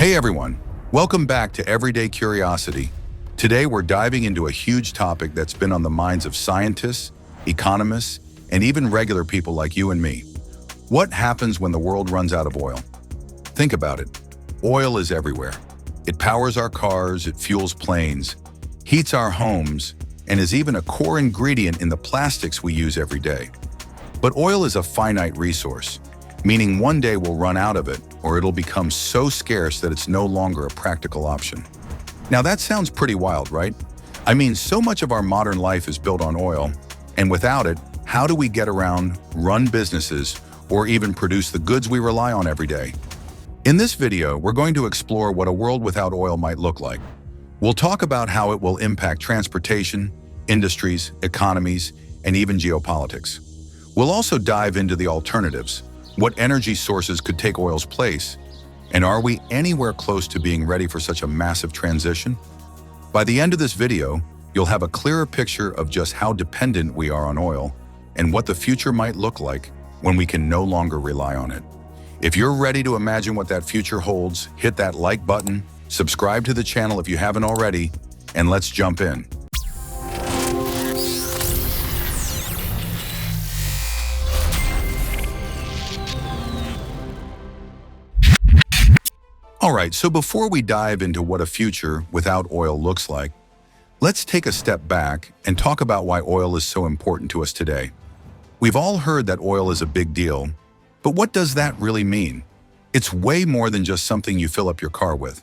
Hey everyone, welcome back to Everyday Curiosity. Today we're diving into a huge topic that's been on the minds of scientists, economists, and even regular people like you and me. What happens when the world runs out of oil? Think about it. Oil is everywhere. It powers our cars, it fuels planes, heats our homes, and is even a core ingredient in the plastics we use every day. But oil is a finite resource, meaning one day we'll run out of it, or it'll become so scarce that it's no longer a practical option. Now that sounds pretty wild, right? I mean, so much of our modern life is built on oil, and without it, how do we get around, run businesses, or even produce the goods we rely on every day? In this video, we're going to explore what a world without oil might look like. We'll talk about how it will impact transportation, industries, economies, and even geopolitics. We'll also dive into the alternatives. What energy sources could take oil's place? And are we anywhere close to being ready for such a massive transition? By the end of this video, you'll have a clearer picture of just how dependent we are on oil and what the future might look like when we can no longer rely on it. If you're ready to imagine what that future holds, hit that like button, subscribe to the channel if you haven't already, and let's jump in. Alright, so before we dive into what a future without oil looks like, let's take a step back and talk about why oil is so important to us today. We've all heard that oil is a big deal, but what does that really mean? It's way more than just something you fill up your car with.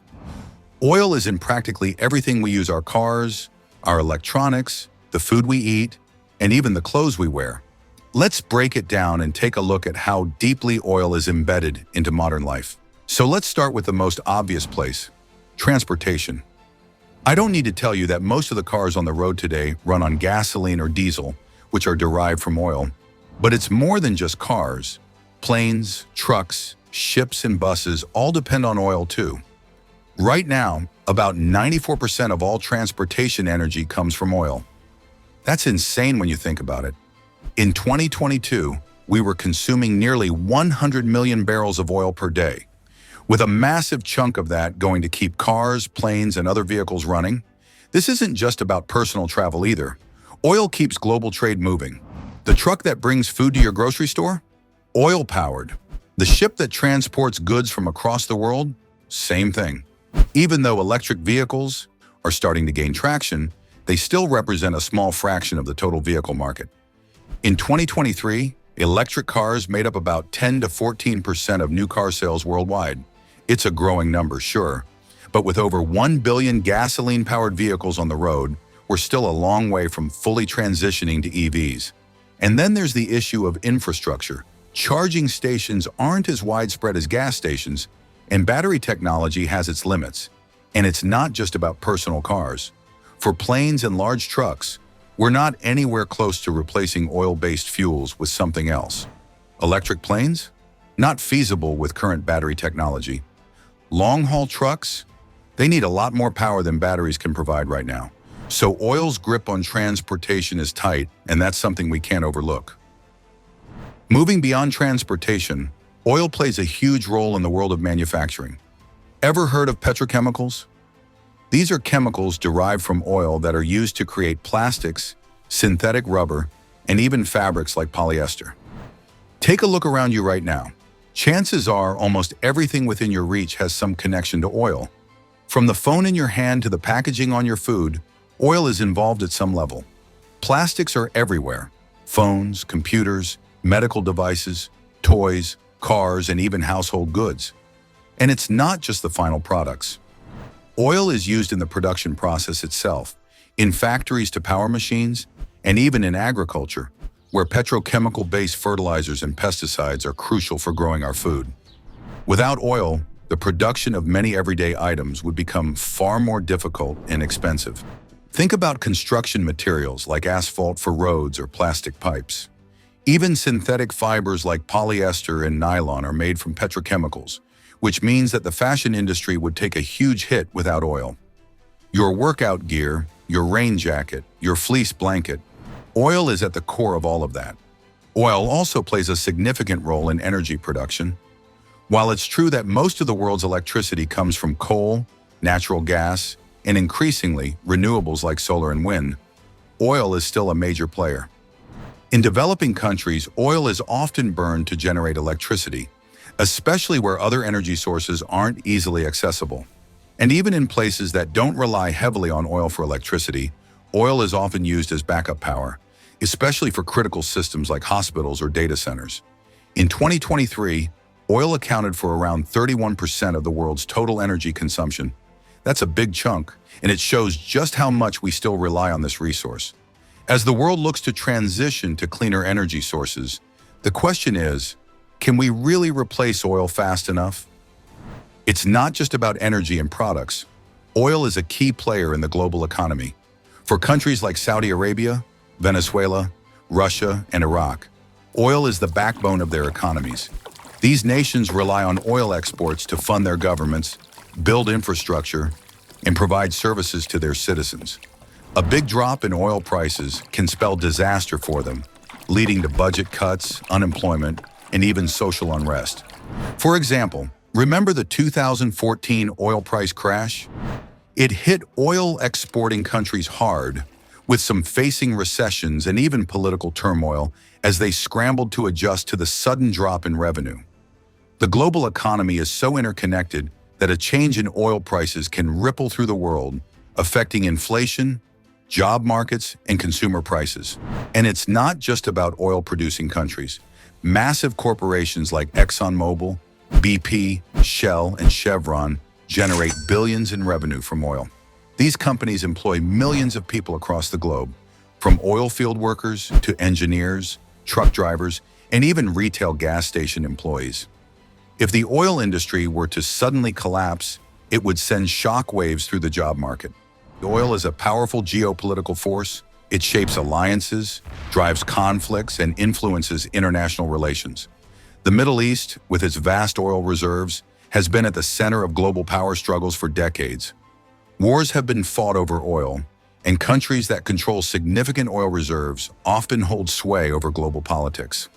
Oil is in practically everything we use: our cars, our electronics, the food we eat, and even the clothes we wear. Let's break it down and take a look at how deeply oil is embedded into modern life. So let's start with the most obvious place: transportation. I don't need to tell you that most of the cars on the road today run on gasoline or diesel, which are derived from oil. But it's more than just cars. Planes, trucks, ships, and buses all depend on oil too. Right now, about 94% of all transportation energy comes from oil. That's insane when you think about it. In 2022, we were consuming nearly 100 million barrels of oil per day, with a massive chunk of that going to keep cars, planes, and other vehicles running. This isn't just about personal travel either. Oil keeps global trade moving. The truck that brings food to your grocery store? Oil-powered. The ship that transports goods from across the world? Same thing. Even though electric vehicles are starting to gain traction, they still represent a small fraction of the total vehicle market. In 2023, electric cars made up about 10 to 14% of new car sales worldwide. It's a growing number, sure, but with over 1 billion gasoline-powered vehicles on the road, we're still a long way from fully transitioning to EVs. And then there's the issue of infrastructure. Charging stations aren't as widespread as gas stations, and battery technology has its limits. And it's not just about personal cars. For planes and large trucks, we're not anywhere close to replacing oil-based fuels with something else. Electric planes? Not feasible with current battery technology. Long-haul trucks? They need a lot more power than batteries can provide right now. So oil's grip on transportation is tight, and that's something we can't overlook. Moving beyond transportation, oil plays a huge role in the world of manufacturing. Ever heard of petrochemicals? These are chemicals derived from oil that are used to create plastics, synthetic rubber, and even fabrics like polyester. Take a look around you right now. Chances are almost everything within your reach has some connection to oil. From the phone in your hand to the packaging on your food, oil is involved at some level. Plastics are everywhere: phones, computers, medical devices, toys, cars, and even household goods. And it's not just the final products. Oil is used in the production process itself, in factories to power machines, and even in agriculture, where petrochemical-based fertilizers and pesticides are crucial for growing our food. Without oil, the production of many everyday items would become far more difficult and expensive. Think about construction materials like asphalt for roads or plastic pipes. Even synthetic fibers like polyester and nylon are made from petrochemicals, which means that the fashion industry would take a huge hit without oil. Your workout gear, your rain jacket, your fleece blanket, oil is at the core of all of that. Oil also plays a significant role in energy production. While it's true that most of the world's electricity comes from coal, natural gas, and increasingly renewables like solar and wind, oil is still a major player. In developing countries, oil is often burned to generate electricity, especially where other energy sources aren't easily accessible. And even in places that don't rely heavily on oil for electricity, oil is often used as backup power, especially for critical systems like hospitals or data centers. In 2023, oil accounted for around 31% of the world's total energy consumption. That's a big chunk, and it shows just how much we still rely on this resource. As the world looks to transition to cleaner energy sources, the question is, can we really replace oil fast enough? It's not just about energy and products. Oil is a key player in the global economy. For countries like Saudi Arabia, Venezuela, Russia, and Iraq, oil is the backbone of their economies. These nations rely on oil exports to fund their governments, build infrastructure, and provide services to their citizens. A big drop in oil prices can spell disaster for them, leading to budget cuts, unemployment, and even social unrest. For example, remember the 2014 oil price crash? It hit oil exporting countries hard, with some facing recessions and even political turmoil as they scrambled to adjust to the sudden drop in revenue. The global economy is so interconnected that a change in oil prices can ripple through the world, affecting inflation, job markets, and consumer prices. And it's not just about oil-producing countries. Massive corporations like ExxonMobil, BP, Shell, and Chevron generate billions in revenue from oil. These companies employ millions of people across the globe, from oil field workers to engineers, truck drivers, and even retail gas station employees. If the oil industry were to suddenly collapse, it would send shockwaves through the job market. Oil is a powerful geopolitical force. It shapes alliances, drives conflicts, and influences international relations. The Middle East, with its vast oil reserves, has been at the center of global power struggles for decades. Wars have been fought over oil, and countries that control significant oil reserves often hold sway over global politics.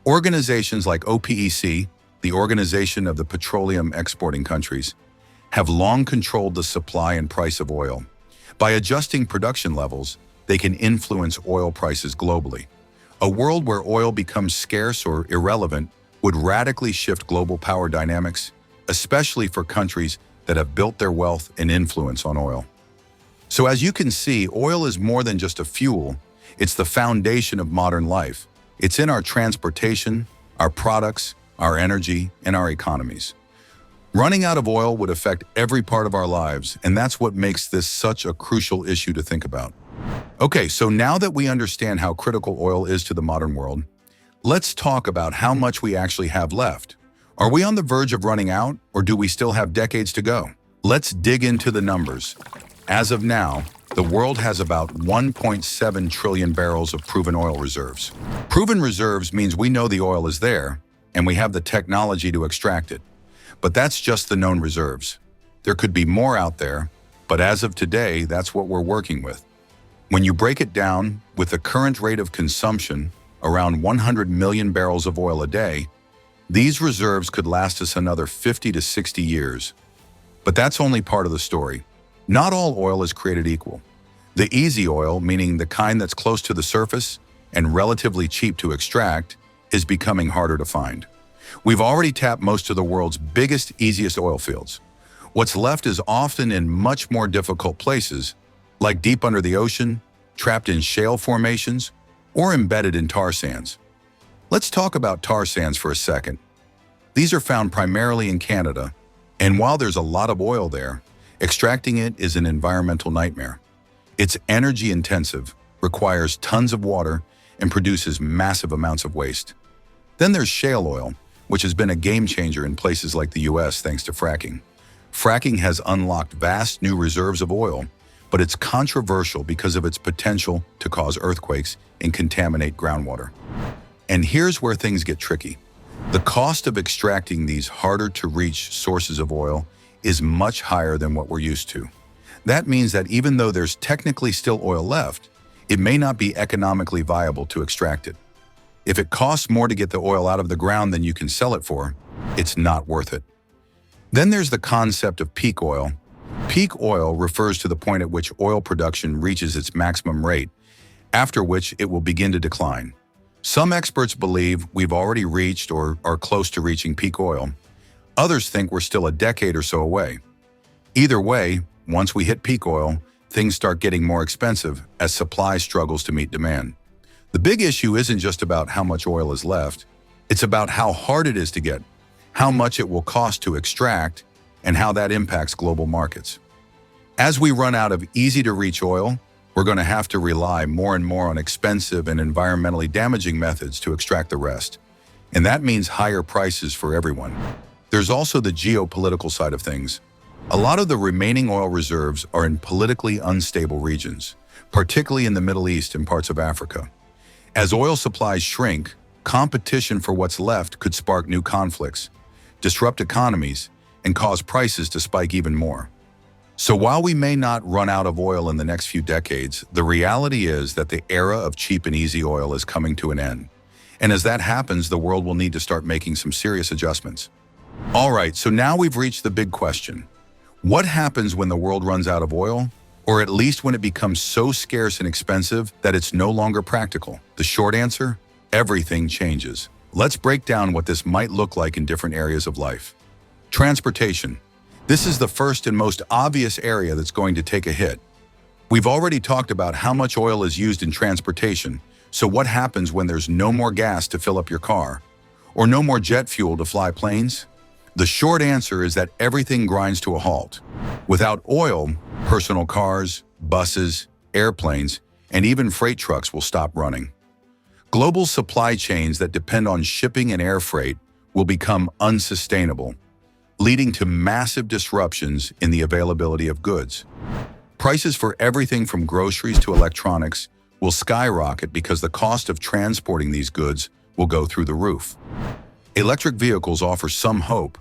Organizations like OPEC, the Organization of the Petroleum Exporting Countries, have long controlled the supply and price of oil. By adjusting production levels, they can influence oil prices globally. A world where oil becomes scarce or irrelevant would radically shift global power dynamics, especially for countries that have built their wealth and influence on oil. So as you can see, oil is more than just a fuel. It's the foundation of modern life. It's in our transportation, our products, our energy, and our economies. Running out of oil would affect every part of our lives, and that's what makes this such a crucial issue to think about. Okay, so now that we understand how critical oil is to the modern world, let's talk about how much we actually have left. Are we on the verge of running out, or do we still have decades to go? Let's dig into the numbers. As of now, the world has about 1.7 trillion barrels of proven oil reserves. Proven reserves means we know the oil is there, and we have the technology to extract it. But that's just the known reserves. There could be more out there, but as of today, that's what we're working with. When you break it down, with the current rate of consumption, around 100 million barrels of oil a day, these reserves could last us another 50 to 60 years. But that's only part of the story. Not all oil is created equal. The easy oil, meaning the kind that's close to the surface and relatively cheap to extract, is becoming harder to find. We've already tapped most of the world's biggest, easiest oil fields. What's left is often in much more difficult places, like deep under the ocean, trapped in shale formations, or embedded in tar sands. Let's talk about tar sands for a second. These are found primarily in Canada, and while there's a lot of oil there, extracting it is an environmental nightmare. It's energy intensive, requires tons of water, and produces massive amounts of waste. Then there's shale oil, which has been a game changer in places like the US thanks to fracking. Fracking has unlocked vast new reserves of oil, but it's controversial because of its potential to cause earthquakes and contaminate groundwater. And here's where things get tricky. The cost of extracting these harder-to-reach sources of oil is much higher than what we're used to. That means that even though there's technically still oil left, it may not be economically viable to extract it. If it costs more to get the oil out of the ground than you can sell it for, It's not worth it. Then there's the concept of peak oil. Peak oil refers to the point at which oil production reaches its maximum rate, after which it will begin to decline. Some experts believe we've already reached or are close to reaching peak oil. Others think we're still a decade or so away. Either way, once we hit peak oil, things start getting more expensive as supply struggles to meet demand. The big issue isn't just about how much oil is left, it's about how hard it is to get, how much it will cost to extract, and how that impacts global markets. As we run out of easy-to-reach oil, we're going to have to rely more and more on expensive and environmentally damaging methods to extract the rest. And that means higher prices for everyone. There's also the geopolitical side of things. A lot of the remaining oil reserves are in politically unstable regions, particularly in the Middle East and parts of Africa. As oil supplies shrink, competition for what's left could spark new conflicts, disrupt economies, and cause prices to spike even more. So while we may not run out of oil in the next few decades, the reality is that the era of cheap and easy oil is coming to an end. And as that happens, the world will need to start making some serious adjustments. All right, so now we've reached the big question. What happens when the world runs out of oil? Or at least when it becomes so scarce and expensive that it's no longer practical? The short answer? Everything changes. Let's break down what this might look like in different areas of life. Transportation. This is the first and most obvious area that's going to take a hit. We've already talked about how much oil is used in transportation, so what happens when there's no more gas to fill up your car? Or no more jet fuel to fly planes? The short answer is that everything grinds to a halt. Without oil, personal cars, buses, airplanes, and even freight trucks will stop running. Global supply chains that depend on shipping and air freight will become unsustainable, leading to massive disruptions in the availability of goods. Prices for everything from groceries to electronics will skyrocket because the cost of transporting these goods will go through the roof. Electric vehicles offer some hope,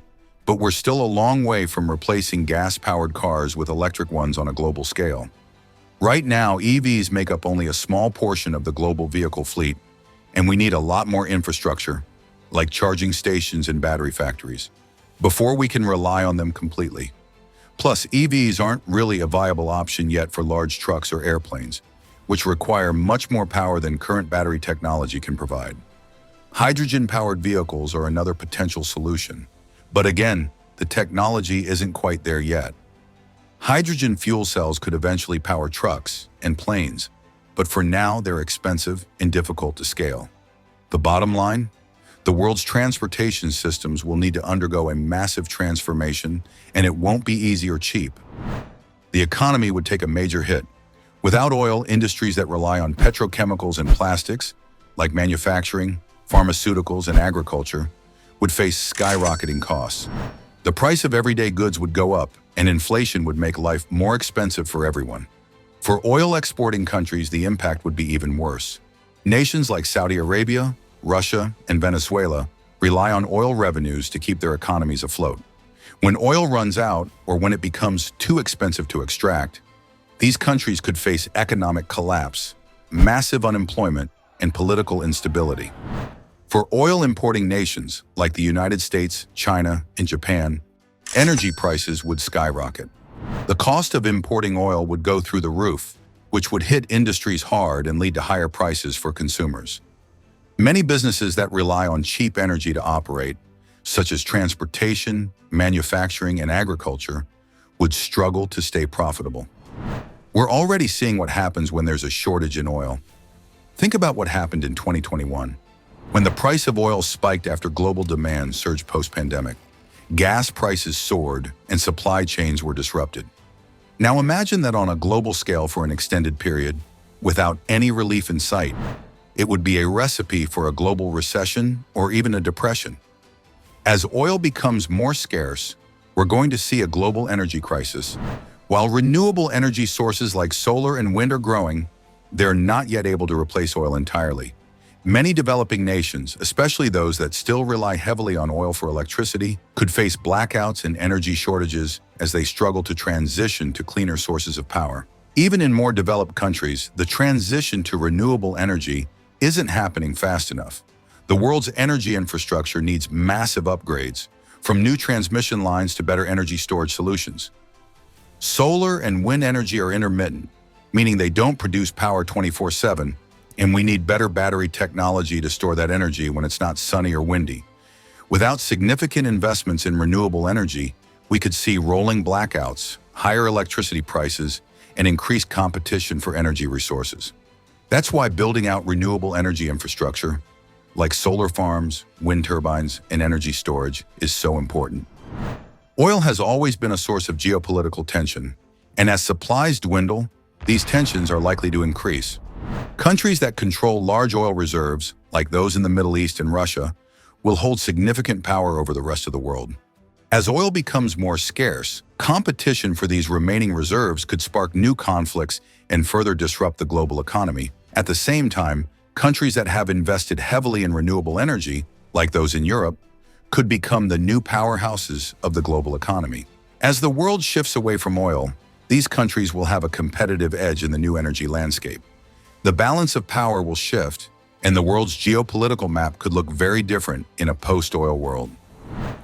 but we're still a long way from replacing gas-powered cars with electric ones on a global scale. Right now, EVs make up only a small portion of the global vehicle fleet, and we need a lot more infrastructure, like charging stations and battery factories, before we can rely on them completely. Plus, EVs aren't really a viable option yet for large trucks or airplanes, which require much more power than current battery technology can provide. Hydrogen-powered vehicles are another potential solution. But again, the technology isn't quite there yet. Hydrogen fuel cells could eventually power trucks and planes, but for now they're expensive and difficult to scale. The bottom line? The world's transportation systems will need to undergo a massive transformation, and it won't be easy or cheap. The economy would take a major hit. Without oil, industries that rely on petrochemicals and plastics, like manufacturing, pharmaceuticals, and agriculture, would face skyrocketing costs. The price of everyday goods would go up, and inflation would make life more expensive for everyone. For oil-exporting countries, the impact would be even worse. Nations like Saudi Arabia, Russia, and Venezuela rely on oil revenues to keep their economies afloat. When oil runs out, or when it becomes too expensive to extract, these countries could face economic collapse, massive unemployment, and political instability. For oil-importing nations like the United States, China, and Japan, energy prices would skyrocket. The cost of importing oil would go through the roof, which would hit industries hard and lead to higher prices for consumers. Many businesses that rely on cheap energy to operate, such as transportation, manufacturing, and agriculture, would struggle to stay profitable. We're already seeing what happens when there's a shortage in oil. Think about what happened in 2021. When the price of oil spiked after global demand surged post-pandemic, gas prices soared and supply chains were disrupted. Now imagine that on a global scale for an extended period, without any relief in sight. It would be a recipe for a global recession or even a depression. As oil becomes more scarce, we're going to see a global energy crisis. While renewable energy sources like solar and wind are growing, they're not yet able to replace oil entirely. Many developing nations, especially those that still rely heavily on oil for electricity, could face blackouts and energy shortages as they struggle to transition to cleaner sources of power. Even in more developed countries, the transition to renewable energy isn't happening fast enough. The world's energy infrastructure needs massive upgrades, from new transmission lines to better energy storage solutions. Solar and wind energy are intermittent, meaning they don't produce power 24/7, and we need better battery technology to store that energy when it's not sunny or windy. Without significant investments in renewable energy, we could see rolling blackouts, higher electricity prices, and increased competition for energy resources. That's why building out renewable energy infrastructure, like solar farms, wind turbines, and energy storage, is so important. Oil has always been a source of geopolitical tension, and as supplies dwindle, these tensions are likely to increase. Countries that control large oil reserves, like those in the Middle East and Russia, will hold significant power over the rest of the world. As oil becomes more scarce, competition for these remaining reserves could spark new conflicts and further disrupt the global economy. At the same time, countries that have invested heavily in renewable energy, like those in Europe, could become the new powerhouses of the global economy. As the world shifts away from oil, these countries will have a competitive edge in the new energy landscape. The balance of power will shift, and the world's geopolitical map could look very different in a post-oil world.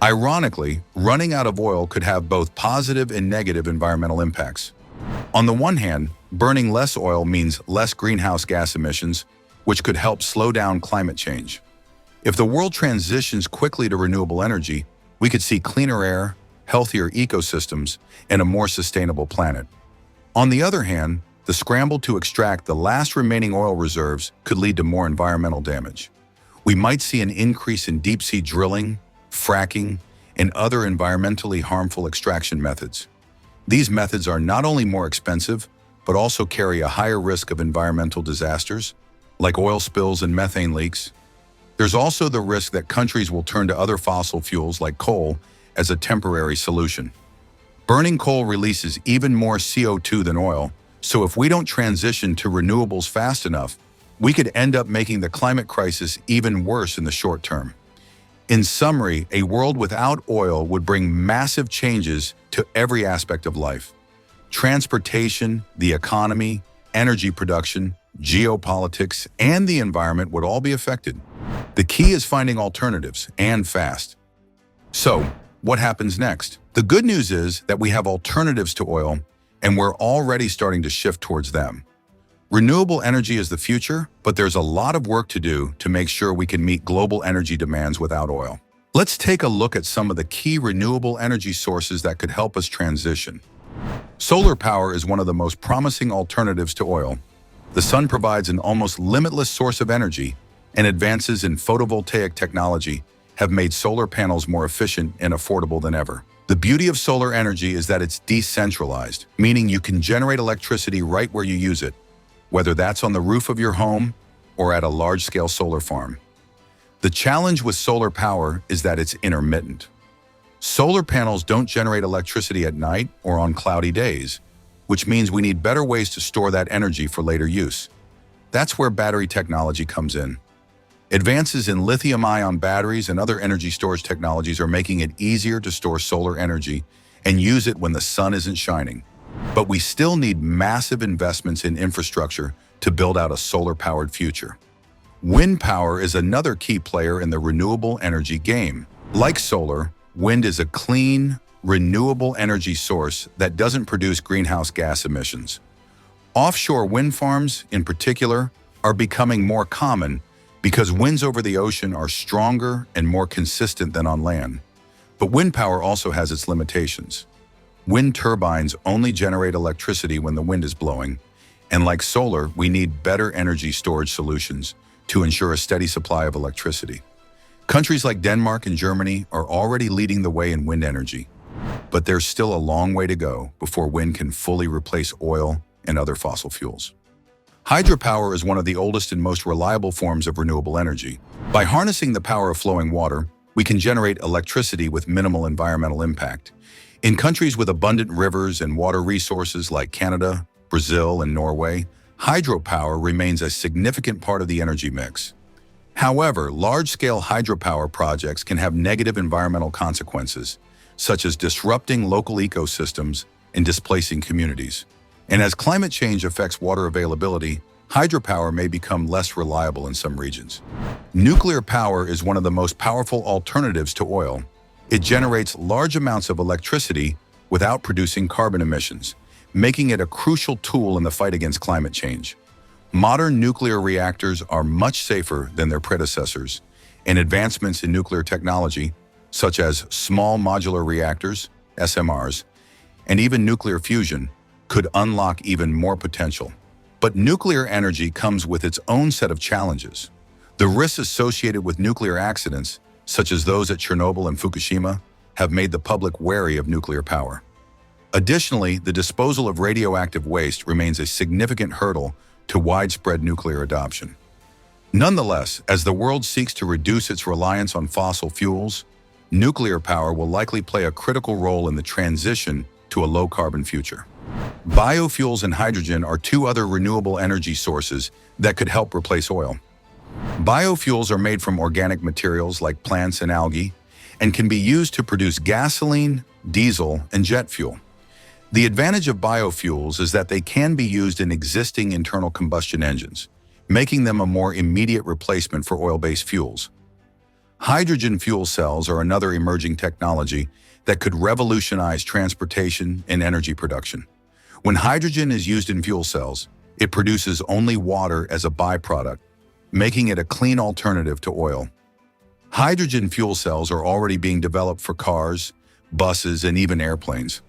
Ironically, running out of oil could have both positive and negative environmental impacts. On the one hand, burning less oil means less greenhouse gas emissions, which could help slow down climate change. If the world transitions quickly to renewable energy, we could see cleaner air, healthier ecosystems, and a more sustainable planet. On the other hand, the scramble to extract the last remaining oil reserves could lead to more environmental damage. We might see an increase in deep-sea drilling, fracking, and other environmentally harmful extraction methods. These methods are not only more expensive, but also carry a higher risk of environmental disasters, like oil spills and methane leaks. There's also the risk that countries will turn to other fossil fuels like coal as a temporary solution. Burning coal releases even more CO2 than oil, so if we don't transition to renewables fast enough, we could end up making the climate crisis even worse in the short term. In summary, a world without oil would bring massive changes to every aspect of life. Transportation, the economy, energy production, geopolitics, and the environment would all be affected. The key is finding alternatives, and fast. So, what happens next? The good news is that we have alternatives to oil, and we're already starting to shift towards them. Renewable energy is the future, but there's a lot of work to do to make sure we can meet global energy demands without oil. Let's take a look at some of the key renewable energy sources that could help us transition. Solar power is one of the most promising alternatives to oil. The sun provides an almost limitless source of energy, and advances in photovoltaic technology have made solar panels more efficient and affordable than ever. The beauty of solar energy is that it's decentralized, meaning you can generate electricity right where you use it, whether that's on the roof of your home or at a large-scale solar farm. The challenge with solar power is that it's intermittent. Solar panels don't generate electricity at night or on cloudy days, which means we need better ways to store that energy for later use. That's where battery technology comes in. Advances in lithium-ion batteries and other energy storage technologies are making it easier to store solar energy and use it when the sun isn't shining. But we still need massive investments in infrastructure to build out a solar-powered future. Wind power is another key player in the renewable energy game. Like solar, wind is a clean, renewable energy source that doesn't produce greenhouse gas emissions. Offshore wind farms, in particular, are becoming more common because winds over the ocean are stronger and more consistent than on land. But wind power also has its limitations. Wind turbines only generate electricity when the wind is blowing, and like solar, we need better energy storage solutions to ensure a steady supply of electricity. Countries like Denmark and Germany are already leading the way in wind energy, but there's still a long way to go before wind can fully replace oil and other fossil fuels. Hydropower is one of the oldest and most reliable forms of renewable energy. By harnessing the power of flowing water, we can generate electricity with minimal environmental impact. In countries with abundant rivers and water resources like Canada, Brazil, and Norway, hydropower remains a significant part of the energy mix. However, large-scale hydropower projects can have negative environmental consequences, such as disrupting local ecosystems and displacing communities. And as climate change affects water availability, hydropower may become less reliable in some regions. Nuclear power is one of the most powerful alternatives to oil. It generates large amounts of electricity without producing carbon emissions, making it a crucial tool in the fight against climate change. Modern nuclear reactors are much safer than their predecessors, and advancements in nuclear technology, such as small modular reactors, SMRs, and even nuclear fusion, could unlock even more potential. But nuclear energy comes with its own set of challenges. The risks associated with nuclear accidents, such as those at Chernobyl and Fukushima, have made the public wary of nuclear power. Additionally, the disposal of radioactive waste remains a significant hurdle to widespread nuclear adoption. Nonetheless, as the world seeks to reduce its reliance on fossil fuels, nuclear power will likely play a critical role in the transition to a low-carbon future. Biofuels and hydrogen are two other renewable energy sources that could help replace oil. Biofuels are made from organic materials like plants and algae and can be used to produce gasoline, diesel, and jet fuel. The advantage of biofuels is that they can be used in existing internal combustion engines, making them a more immediate replacement for oil-based fuels. Hydrogen fuel cells are another emerging technology that could revolutionize transportation and energy production. When hydrogen is used in fuel cells, it produces only water as a byproduct, making it a clean alternative to oil. Hydrogen fuel cells are already being developed for cars, buses, and even airplanes.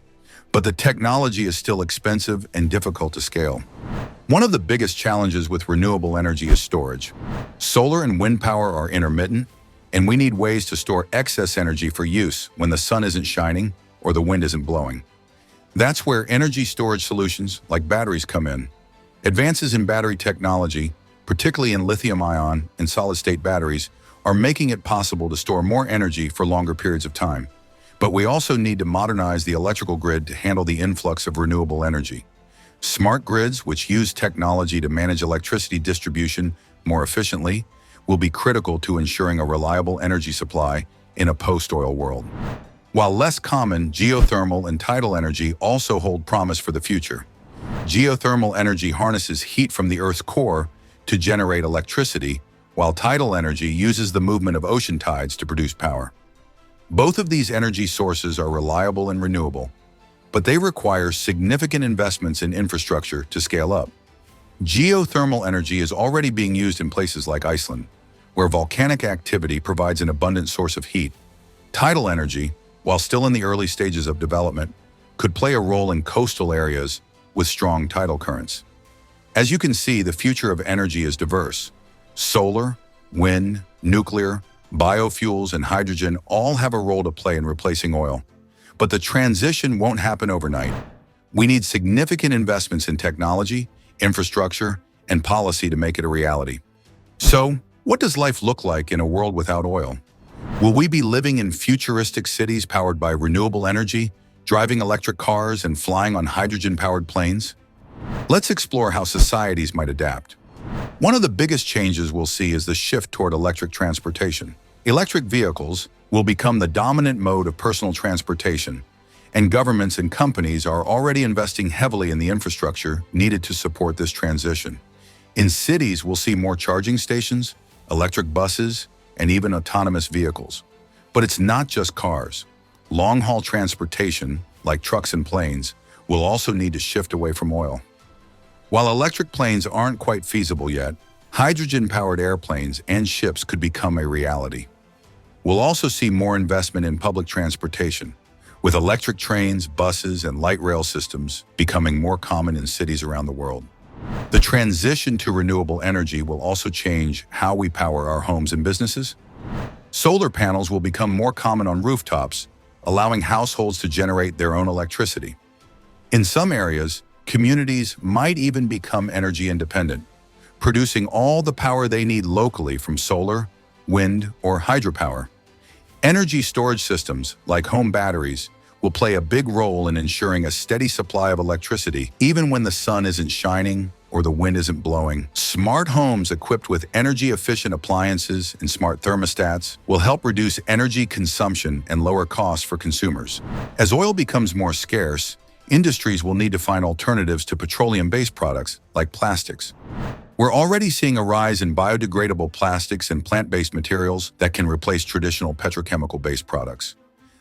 But the technology is still expensive and difficult to scale. One of the biggest challenges with renewable energy is storage. Solar and wind power are intermittent, and we need ways to store excess energy for use when the sun isn't shining or the wind isn't blowing. That's where energy storage solutions like batteries come in. Advances in battery technology, particularly in lithium-ion and solid-state batteries, are making it possible to store more energy for longer periods of time. But we also need to modernize the electrical grid to handle the influx of renewable energy. Smart grids, which use technology to manage electricity distribution more efficiently, will be critical to ensuring a reliable energy supply in a post-oil world. While less common, geothermal and tidal energy also hold promise for the future. Geothermal energy harnesses heat from the Earth's core to generate electricity, while tidal energy uses the movement of ocean tides to produce power. Both of these energy sources are reliable and renewable, but they require significant investments in infrastructure to scale up. Geothermal energy is already being used in places like Iceland, where volcanic activity provides an abundant source of heat. Tidal energy, while still in the early stages of development, could play a role in coastal areas with strong tidal currents. As you can see, the future of energy is diverse. Solar, wind, nuclear, biofuels, and hydrogen all have a role to play in replacing oil. But the transition won't happen overnight. We need significant investments in technology, infrastructure, and policy to make it a reality. So, what does life look like in a world without oil? Will we be living in futuristic cities powered by renewable energy, driving electric cars, and flying on hydrogen-powered planes? Let's explore how societies might adapt. One of the biggest changes we'll see is the shift toward electric transportation. Electric vehicles will become the dominant mode of personal transportation, and governments and companies are already investing heavily in the infrastructure needed to support this transition. In cities, we'll see more charging stations, electric buses, and even autonomous vehicles. But it's not just cars. Long-haul transportation, like trucks and planes, will also need to shift away from oil. While electric planes aren't quite feasible yet, hydrogen-powered airplanes and ships could become a reality. We'll also see more investment in public transportation, with electric trains, buses, and light rail systems becoming more common in cities around the world. The transition to renewable energy will also change how we power our homes and businesses. Solar panels will become more common on rooftops, allowing households to generate their own electricity. In some areas, communities might even become energy independent, producing all the power they need locally from solar, wind, or hydropower. Energy storage systems, like home batteries, will play a big role in ensuring a steady supply of electricity even when the sun isn't shining or the wind isn't blowing. Smart homes equipped with energy-efficient appliances and smart thermostats will help reduce energy consumption and lower costs for consumers. As oil becomes more scarce, industries will need to find alternatives to petroleum-based products like plastics. We're already seeing a rise in biodegradable plastics and plant-based materials that can replace traditional petrochemical-based products.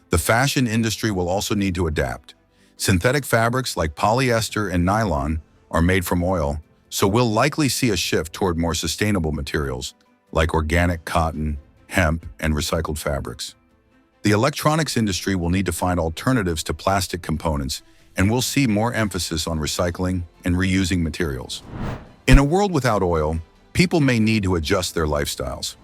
The fashion industry will also need to adapt. Synthetic fabrics like polyester and nylon are made from oil, so we'll likely see a shift toward more sustainable materials like organic cotton, hemp, and recycled fabrics. The electronics industry will need to find alternatives to plastic components, and we'll see more emphasis on recycling and reusing materials. In a world without oil, people may need to adjust their lifestyles.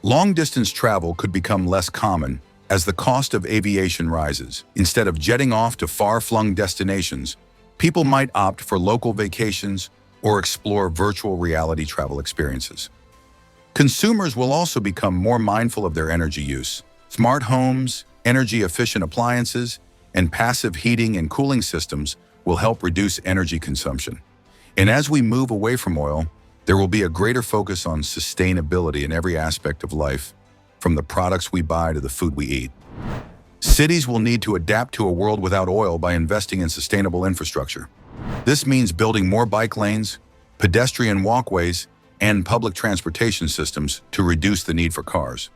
Long-distance travel could become less common as the cost of aviation rises. Instead of jetting off to far-flung destinations, people might opt for local vacations or explore virtual reality travel experiences. Consumers will also become more mindful of their energy use. Smart homes, energy-efficient appliances, and passive heating and cooling systems will help reduce energy consumption. And as we move away from oil, there will be a greater focus on sustainability in every aspect of life, from the products we buy to the food we eat. Cities will need to adapt to a world without oil by investing in sustainable infrastructure. This means building more bike lanes, pedestrian walkways, and public transportation systems to reduce the need for cars.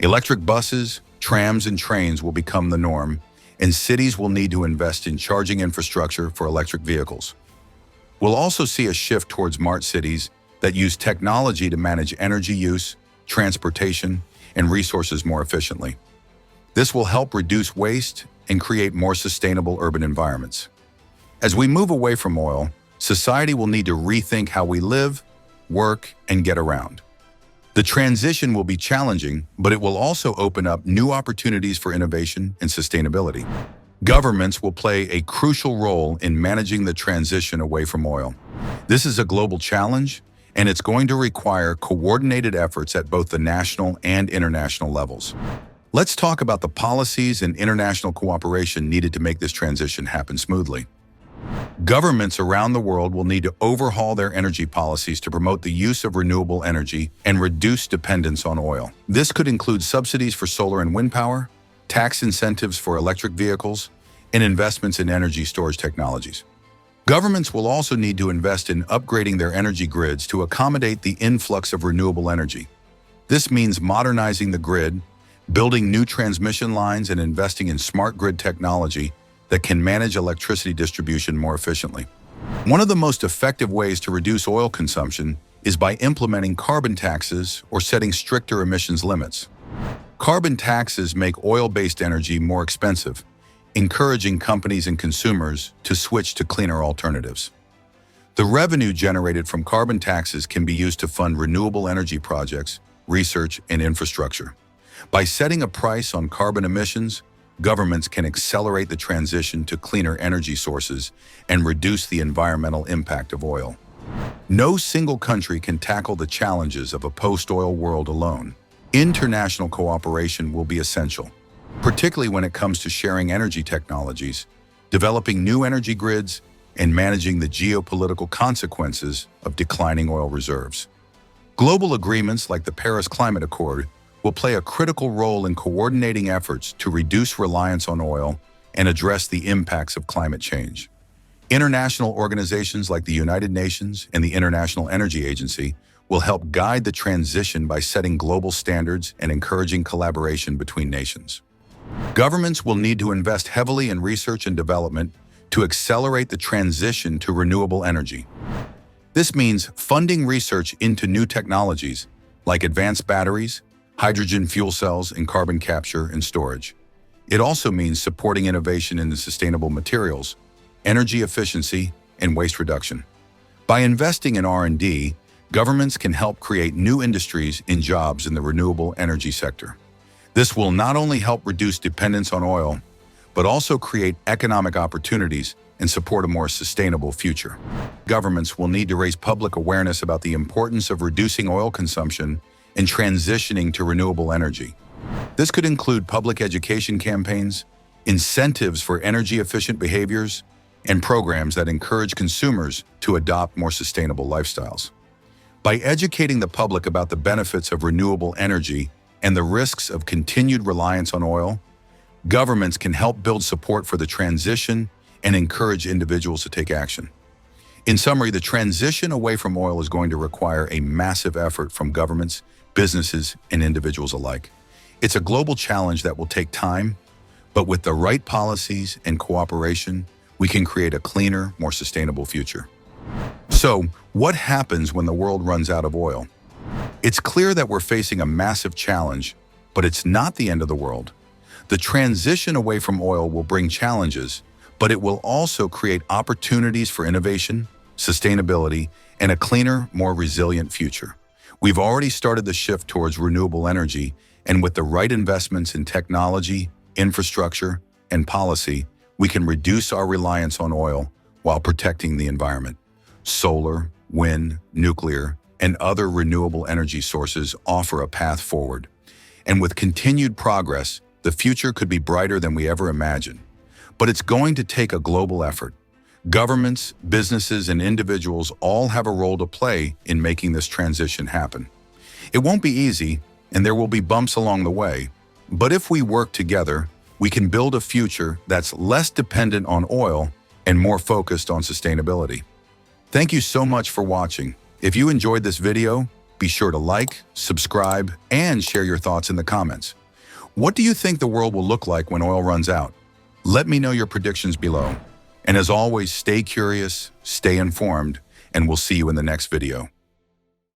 Electric buses, trams, and trains will become the norm, and cities will need to invest in charging infrastructure for electric vehicles. We'll also see a shift towards smart cities that use technology to manage energy use, transportation, and resources more efficiently. This will help reduce waste and create more sustainable urban environments. As we move away from oil, society will need to rethink how we live, work, and get around. The transition will be challenging, but it will also open up new opportunities for innovation and sustainability. Governments will play a crucial role in managing the transition away from oil. This is a global challenge, and it's going to require coordinated efforts at both the national and international levels. Let's talk about the policies and international cooperation needed to make this transition happen smoothly. Governments around the world will need to overhaul their energy policies to promote the use of renewable energy and reduce dependence on oil. This could include subsidies for solar and wind power, tax incentives for electric vehicles, and investments in energy storage technologies. Governments will also need to invest in upgrading their energy grids to accommodate the influx of renewable energy. This means modernizing the grid, building new transmission lines, and investing in smart grid technology that can manage electricity distribution more efficiently. One of the most effective ways to reduce oil consumption is by implementing carbon taxes or setting stricter emissions limits. Carbon taxes make oil-based energy more expensive, encouraging companies and consumers to switch to cleaner alternatives. The revenue generated from carbon taxes can be used to fund renewable energy projects, research, and infrastructure. By setting a price on carbon emissions, governments can accelerate the transition to cleaner energy sources and reduce the environmental impact of oil. No single country can tackle the challenges of a post-oil world alone. International cooperation will be essential, particularly when it comes to sharing energy technologies, developing new energy grids, and managing the geopolitical consequences of declining oil reserves. Global agreements like the Paris Climate Accord will play a critical role in coordinating efforts to reduce reliance on oil and address the impacts of climate change. International organizations like the United Nations and the International Energy Agency will help guide the transition by setting global standards and encouraging collaboration between nations. Governments will need to invest heavily in research and development to accelerate the transition to renewable energy. This means funding research into new technologies like advanced batteries, hydrogen fuel cells, and carbon capture and storage. It also means supporting innovation in the sustainable materials, energy efficiency, and waste reduction. By investing in R&D, governments can help create new industries and jobs in the renewable energy sector. This will not only help reduce dependence on oil, but also create economic opportunities and support a more sustainable future. Governments will need to raise public awareness about the importance of reducing oil consumption and transitioning to renewable energy. This could include public education campaigns, incentives for energy-efficient behaviors, and programs that encourage consumers to adopt more sustainable lifestyles. By educating the public about the benefits of renewable energy and the risks of continued reliance on oil, governments can help build support for the transition and encourage individuals to take action. In summary, the transition away from oil is going to require a massive effort from governments, businesses, and individuals alike. It's a global challenge that will take time, but with the right policies and cooperation, we can create a cleaner, more sustainable future. So, what happens when the world runs out of oil? It's clear that we're facing a massive challenge, but it's not the end of the world. The transition away from oil will bring challenges, but it will also create opportunities for innovation, sustainability, and a cleaner, more resilient future. We've already started the shift towards renewable energy, and with the right investments in technology, infrastructure, and policy, we can reduce our reliance on oil while protecting the environment. Solar, wind, nuclear, and other renewable energy sources offer a path forward. And with continued progress, the future could be brighter than we ever imagined. But it's going to take a global effort. Governments, businesses, and individuals all have a role to play in making this transition happen. It won't be easy, and there will be bumps along the way. But if we work together, we can build a future that's less dependent on oil and more focused on sustainability. Thank you so much for watching. If you enjoyed this video, be sure to like, subscribe, and share your thoughts in the comments. What do you think the world will look like when oil runs out? Let me know your predictions below. And as always, stay curious, stay informed, and we'll see you in the next video.